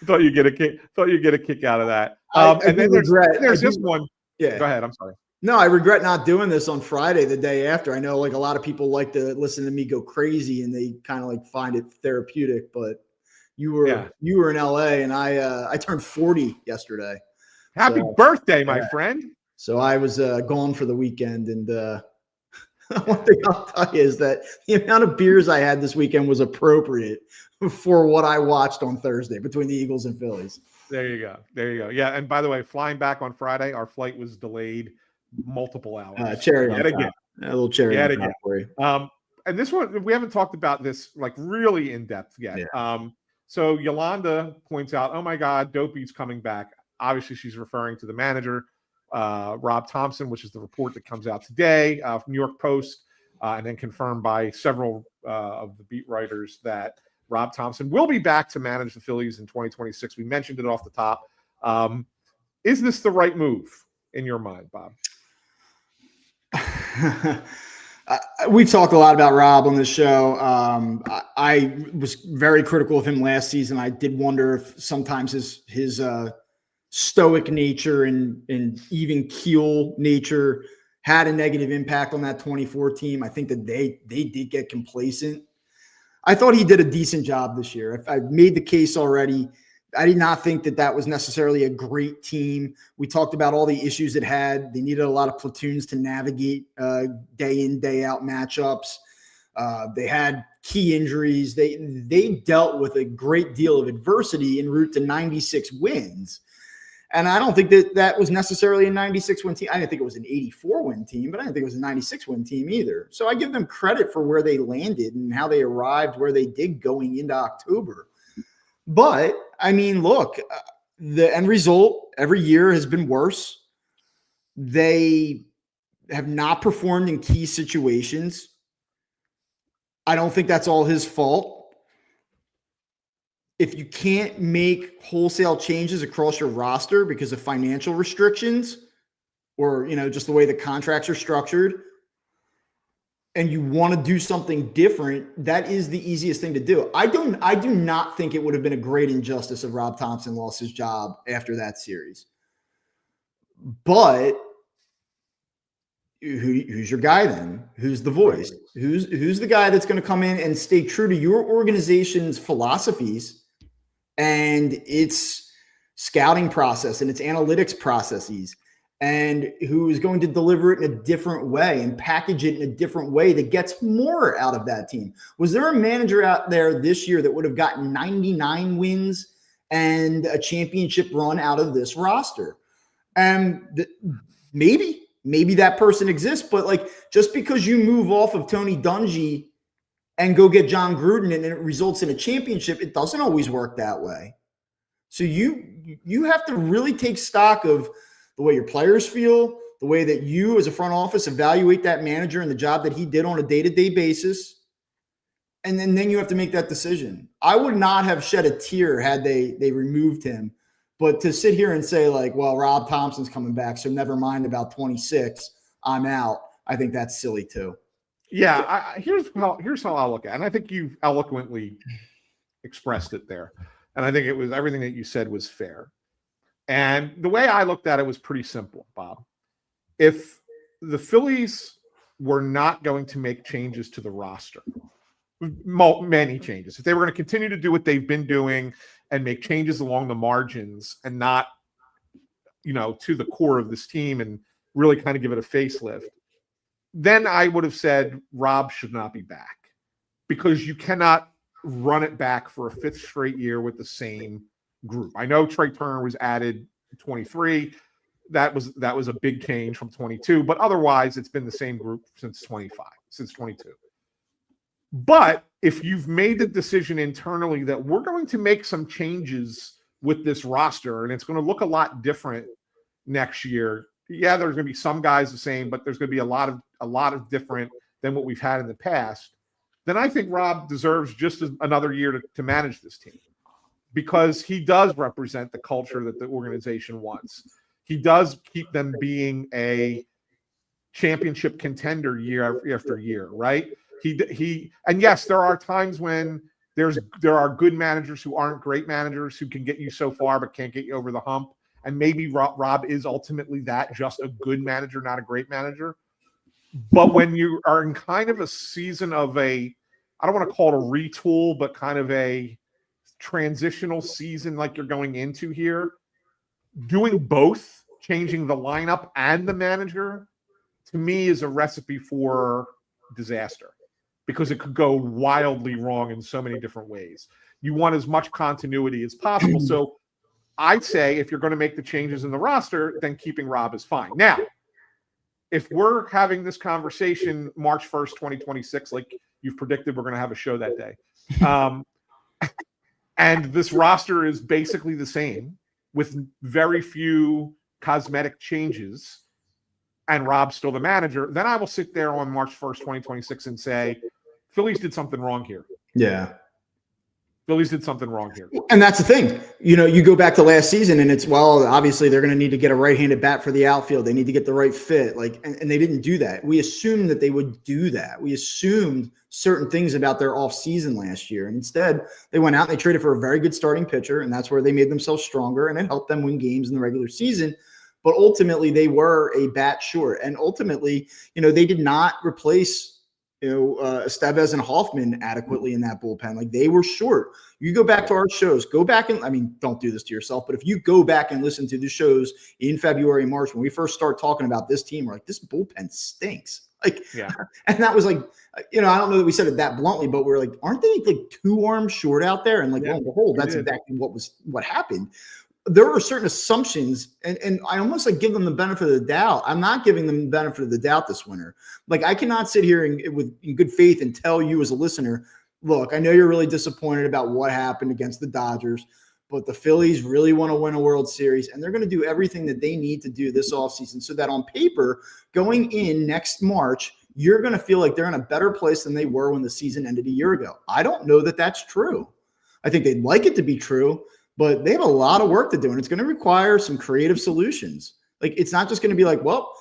S2: Thought you get a kick out of that. And then there's this one.
S1: Yeah.
S2: Go ahead. I'm sorry.
S1: No, I regret not doing this on Friday, the day after. I know like a lot of people like to listen to me go crazy and they kind of like find it therapeutic, but You were in LA, and I turned 40 yesterday.
S2: Happy birthday, my friend.
S1: So I was gone for the weekend, and one thing I'll tell you is that the amount of beers I had this weekend was appropriate for what I watched on Thursday between the Eagles and Phillies.
S2: There you go. Yeah, and by the way, flying back on Friday, our flight was delayed multiple hours.
S1: Cherry on top. A little cherry on top for you.
S2: And this one, we haven't talked about this like really in depth yet.
S1: Yeah.
S2: So Yolanda points out, oh my God, Dopey's coming back. Obviously, she's referring to the manager, Rob Thomson, which is the report that comes out today from New York Post, and then confirmed by several of the beat writers that Rob Thomson will be back to manage the Phillies in 2026. We mentioned it off the top. Is this the right move in your mind, Bob?
S1: We've talked a lot about Rob on this show. I was very critical of him last season. I did wonder if sometimes his stoic nature and even keel nature had a negative impact on that 24 team. I think that they did get complacent. I thought he did a decent job this year. I've made the case already. I did not think that was necessarily a great team. We talked about all the issues it had. They needed a lot of platoons to navigate day in, day out matchups. They had key injuries. They dealt with a great deal of adversity en route to 96 wins. And I don't think that was necessarily a 96-win team. I didn't think it was an 84-win team, but I didn't think it was a 96-win team either. So I give them credit for where they landed and how they arrived where they did going into October. But, I mean, look, the end result every year has been worse. They have not performed in key situations. I don't think that's all his fault. If you can't make wholesale changes across your roster because of financial restrictions or, just the way the contracts are structured, and you want to do something different, that is the easiest thing to do. I do not think it would have been a great injustice if Rob Thomson lost his job after that series. But who's your guy then? Who's the voice? Who's the guy that's going to come in and stay true to your organization's philosophies and its scouting process and its analytics processes, and who is going to deliver it in a different way and package it in a different way that gets more out of that team? Was there a manager out there this year that would have gotten 99 wins and a championship run out of this roster? And maybe that person exists, but just because you move off of Tony Dungy and go get John Gruden and it results in a championship, it doesn't always work that way. So you have to really take stock of the way your players feel, the way that you as a front office evaluate that manager and the job that he did on a day-to-day basis. And then you have to make that decision. I would not have shed a tear had they removed him. But to sit here and say well, Rob Thomson's coming back, so never mind about 26, I'm out, I think that's silly too.
S2: Yeah, here's how I look at it. And I think you eloquently expressed it there. And I think it was everything that you said was fair. And the way I looked at it was pretty simple, Bob. If the Phillies were not going to make changes to the roster, many changes, if they were going to continue to do what they've been doing and make changes along the margins and not, to the core of this team and really kind of give it a facelift, then I would have said Rob should not be back, because you cannot run it back for a fifth straight year with the same group. I know Trey Turner was added 23. That was a big change from 22, but otherwise it's been the same group since 22. But if you've made the decision internally that we're going to make some changes with this roster and it's going to look a lot different next year, yeah, there's going to be some guys the same, but there's going to be a lot of different than what we've had in the past, then I think Rob deserves just another year to manage this team, because he does represent the culture that the organization wants. He does keep them being a championship contender year after year, right? And yes, there are times when there are good managers who aren't great managers who can get you so far but can't get you over the hump. And maybe Rob is ultimately that, just a good manager, not a great manager. But when you are in kind of a season of I don't want to call it a retool, but kind of a transitional season like you're going into here, doing both, changing the lineup and the manager, to me is a recipe for disaster because it could go wildly wrong in so many different ways. You want as much continuity as possible. So I'd say if you're going to make the changes in the roster, then keeping Rob is fine. Now, if we're having this conversation March 1st, 2026, like you've predicted, we're going to have a show that day. And this roster is basically the same with very few cosmetic changes, and Rob's still the manager, then I will sit there on March 1st, 2026 and say, Phillies did something wrong here.
S1: Yeah.
S2: Phillies did something wrong here.
S1: And that's the thing. You go back to last season and it's, well, obviously they're going to need to get a right-handed bat for the outfield. They need to get the right fit. And they didn't do that. We assumed that they would do that. We assumed certain things about their offseason last year. And instead they went out and they traded for a very good starting pitcher. And that's where they made themselves stronger and it helped them win games in the regular season. But ultimately they were a bat short. And ultimately, they did not replace Estevez and Hoffman adequately in that bullpen. Like they were short. You go back to our shows, don't do this to yourself, but if you go back and listen to the shows in February, March, when we first start talking about this team, we're like, this bullpen stinks. And that was like, I don't know that we said it that bluntly, but we're like, aren't they like two arms short out there? And lo and behold, that's exactly what happened. There are certain assumptions, and I almost give them the benefit of the doubt. I'm not giving them the benefit of the doubt this winter. I cannot sit here in good faith and tell you as a listener, look, I know you're really disappointed about what happened against the Dodgers, but the Phillies really want to win a World Series, and they're going to do everything that they need to do this offseason so that on paper, going in next March, you're going to feel like they're in a better place than they were when the season ended a year ago. I don't know that that's true. I think they'd like it to be true, but they have a lot of work to do, and it's going to require some creative solutions. It's not just going to be like, well,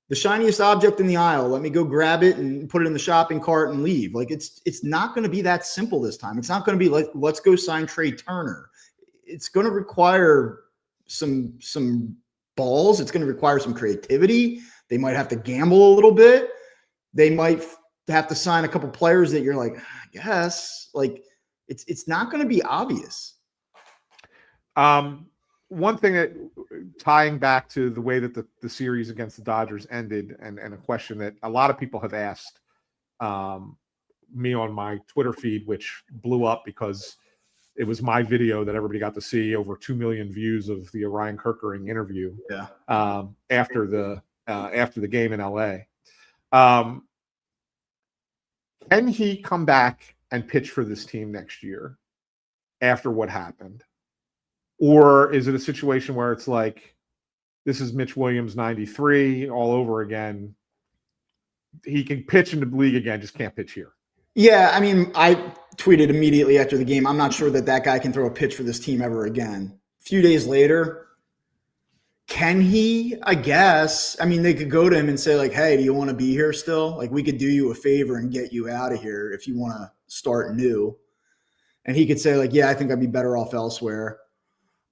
S1: the shiniest object in the aisle, let me go grab it and put it in the shopping cart and leave. It's not going to be that simple this time. It's not going to be like, let's go sign Trey Turner. It's going to require some balls. It's going to require some creativity. They might have to gamble a little bit. They might have to sign a couple players that you're like, I guess. It's not going to be obvious.
S2: One thing that tying back to the way that the series against the Dodgers ended and a question that a lot of people have asked me on my Twitter feed, which blew up because it was my video that everybody got to see, over 2 million views of the Ryan Kerkering interview after the game in LA. Can he come back and pitch for this team next year after what happened? Or is it a situation where it's like, this is Mitch Williams 93 all over again? He can pitch in the league again, just can't pitch here.
S1: Yeah, I mean, I tweeted immediately after the game, I'm not sure that guy can throw a pitch for this team ever again. A few days later, can he? I guess. I mean, they could go to him and say, hey, do you want to be here still? We could do you a favor and get you out of here if you want to start new. And he could say, yeah, I think I'd be better off elsewhere.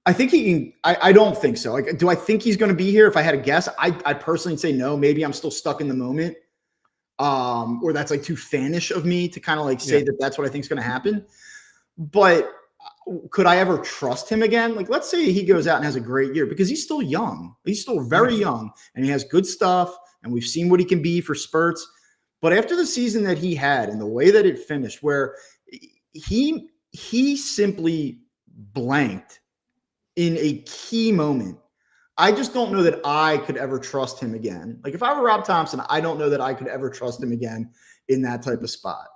S1: I think he can. I don't think so. Do I think he's going to be here? If I had to guess, I personally say no. Maybe I'm still stuck in the moment, or that's too fanish of me to kind of say that that's what I think is going to happen. But could I ever trust him again? Let's say he goes out and has a great year, because he's still young. He's still very young, and he has good stuff, and we've seen what he can be for spurts. But after the season that he had and the way that it finished, where he simply blanked in a key moment, I just don't know that I could ever trust him again. If I were Rob Thomson, I don't know that I could ever trust him again in that type of spot.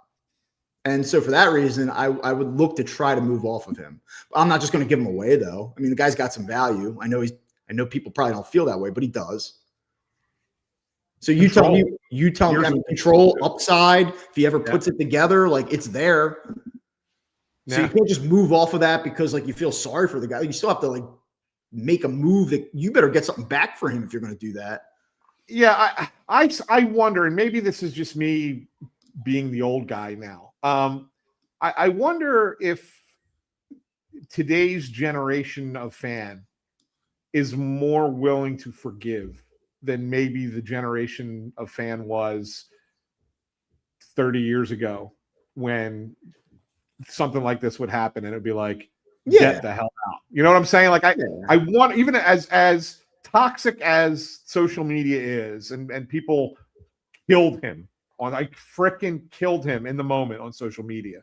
S1: And so for that reason, I would look to try to move off of him. I'm not just going to give him away, though. I mean, the guy's got some value. I know people probably don't feel that way, but he does. So you tell me, I mean, control, upside, if he ever puts it together, it's there. So you can't just move off of that because you feel sorry for the guy. You still have to make a move that you better get something back for him if you're going to do that.
S2: Yeah, I wonder, and maybe this is just me being the old guy now. I wonder if today's generation of fan is more willing to forgive than maybe the generation of fan was 30 years ago when something like this would happen, and it'd be like,
S1: Yeah.
S2: get the hell out. You know what I'm saying? Like I want, even as toxic as social media is, and people killed him freaking killed him in the moment on social media.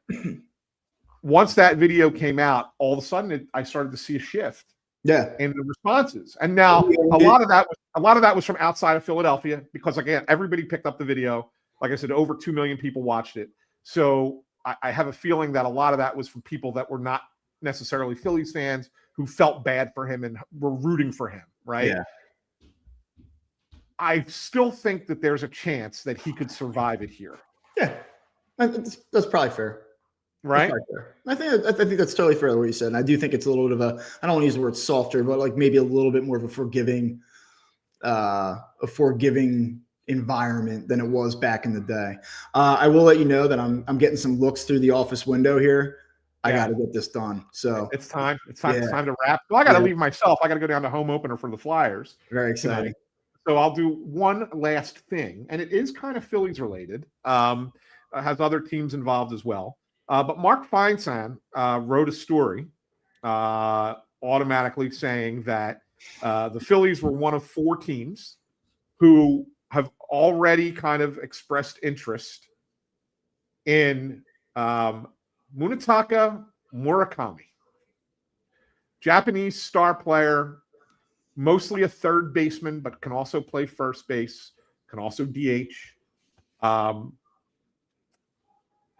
S2: Once that video came out, all of a sudden I started to see a shift in the responses. And now a lot of that was from outside of Philadelphia, because again, everybody picked up the video. Like I said, over 2 million people watched it. So I have a feeling that a lot of that was from people that were not necessarily Phillies fans, who felt bad for him and were rooting for him, right?
S1: Yeah.
S2: I still think that there's a chance that he could survive it here.
S1: Yeah, that's probably fair.
S2: Right?
S1: I think that's totally fair what you said. And I do think it's a little bit of a, I don't want to use the word softer, but like maybe a little bit more of a forgiving environment than it was back in the day. I will let you know that I'm getting some looks through the office window here. I got to get this done. So
S2: it's time. It's time to wrap. Well, I got to leave myself. I got to go down to home opener for the Flyers.
S1: Very exciting.
S2: Tonight. So I'll do one last thing, and it is kind of Phillies related. Has other teams involved as well. But Mark Feinstein wrote a story automatically saying that the Phillies were one of 4 teams who have already kind of expressed interest in Munetaka Murakami, Japanese star player, mostly a third baseman, but can also play first base, can also DH.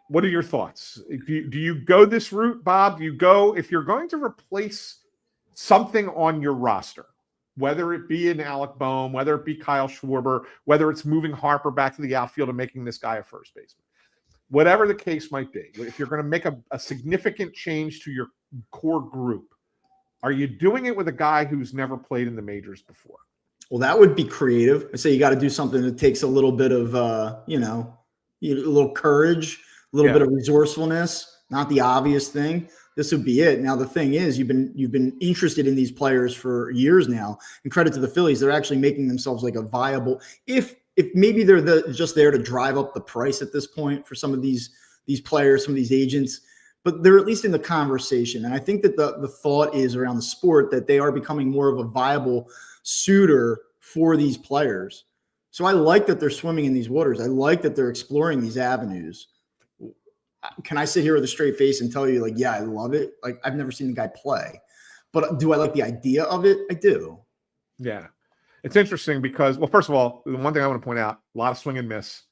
S2: What are your thoughts? Do you go this route, Bob? Do you go, if you're going to replace something on your roster, whether it be an Alec Boehm, whether it be Kyle Schwarber, whether it's moving Harper back to the outfield and making this guy a first baseman, whatever the case might be, if you're going to make a significant change to your core group, are you doing it with a guy who's never played in the majors before?
S1: Well, that would be creative. I say you got to do something that takes a little bit of, a little courage, a little bit of resourcefulness, not the obvious thing. This would be it. Now, the thing is, you've been interested in these players for years now, and credit to the Phillies, they're actually making themselves like a viable, if maybe they're just there to drive up the price at this point for some of these players, some of these agents, but they're at least in the conversation. And I think that the thought is around the sport that they are becoming more of a viable suitor for these players. So I like that they're swimming in these waters. I like that they're exploring these avenues. Can I sit here with a straight face and tell you, like, yeah, I love it? Like, I've never seen the guy play, but do I like the idea of it? I do.
S2: Yeah. It's interesting because, well, first of all, the one thing I want to point out, a lot of swing and miss.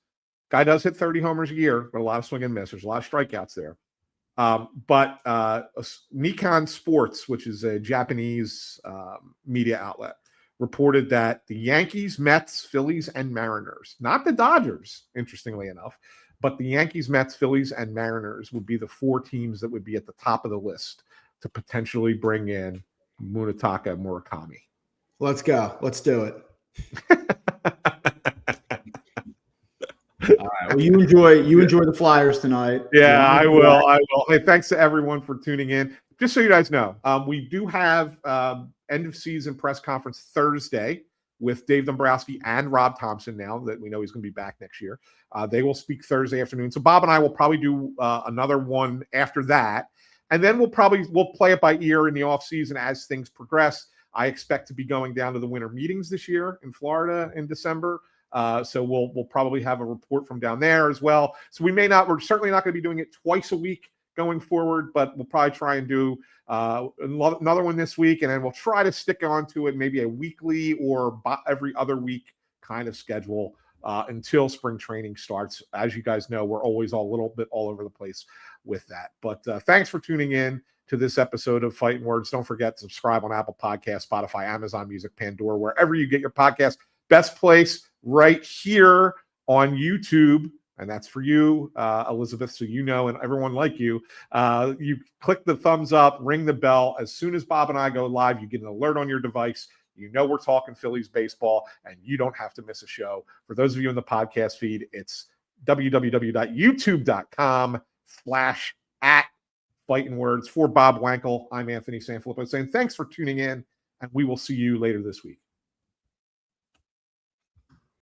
S2: Guy does hit 30 homers a year, but a lot of swing and miss. There's a lot of strikeouts there. But Nikon Sports, which is a Japanese media outlet, reported that the Yankees, Mets, Phillies, and Mariners, not the Dodgers, interestingly enough, but the Yankees, Mets, Phillies, and Mariners would be the 4 teams that would be at the top of the list to potentially bring in Munetaka Murakami.
S1: Let's go. Let's do it. All right. Well, you enjoy the Flyers tonight.
S2: Yeah, I will. Hey, thanks to everyone for tuning in. Just so you guys know, we do have end of season press conference Thursday with Dave Dombrowski and Rob Thomson. Now that we know he's going to be back next year, they will speak Thursday afternoon. So Bob and I will probably do another one after that, and then we'll play it by ear in the off season as things progress. I expect to be going down to the winter meetings this year in Florida in December. So we'll probably have a report from down there as well. So we're certainly not going to be doing it twice a week going forward, but we'll probably try and do another one this week. And then we'll try to stick on to it, maybe a weekly or every other week kind of schedule until spring training starts. As you guys know, we're always a little bit all over the place with that. But thanks for tuning in to this episode of Fighting Words. Don't forget to subscribe on Apple Podcasts, Spotify, Amazon Music, Pandora, wherever you get your podcast. Best place right here on YouTube. And that's for you, Elizabeth, so you know, and everyone like you. You click the thumbs up, ring the bell. As soon as Bob and I go live, you get an alert on your device. You know we're talking Phillies baseball, and you don't have to miss a show. For those of you in the podcast feed, it's www.youtube.com/@Fighting Words. For Bob Wankel, I'm Anthony Sanfilippo saying thanks for tuning in, and we will see you later this week.